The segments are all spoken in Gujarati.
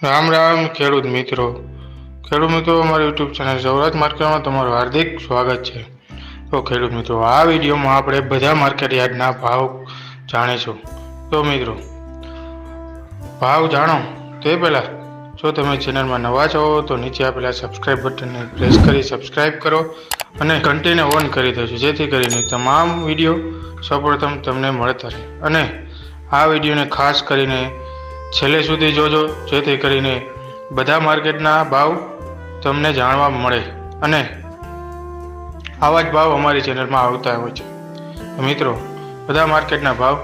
રામ રામ ખેડૂત મિત્રો અમારી યુટ્યુબ ચેનલ સૌરાષ્ટ્ર માર્કેટમાં તમારું હાર્દિક સ્વાગત છે। તો ખેડૂત મિત્રો આ વિડીયોમાં આપણે બધા માર્કેટ યાર્ડના ભાવ જાણીશું। તો મિત્રો ભાવ જાણો તે પહેલાં જો તમે ચેનલમાં નવા છો તો નીચે આપેલા સબસ્ક્રાઇબ બટનને પ્રેસ કરી સબસ્ક્રાઇબ કરો અને ઘંટીને ઓન કરી દેજો, જેથી કરીને તમામ વિડીયો સૌપ્રથમ તમને મળતા રહે। અને આ વિડીયોને ખાસ કરીને છેલ્લે સુધી જોજો, જેથી કરીને બધા માર્કેટના ભાવ તમને જાણવા મળે અને આવા જ ભાવ અમારી ચેનલમાં આવતા હોય છે। મિત્રો બધા માર્કેટના ભાવ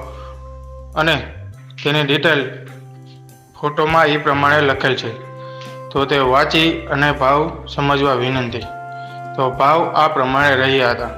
અને તેની ડિટેલ ફોટોમાં એ પ્રમાણે લખેલ છે, તો તે વાંચી અને ભાવ સમજવા વિનંતી। તો ભાવ આ પ્રમાણે રહ્યા હતા।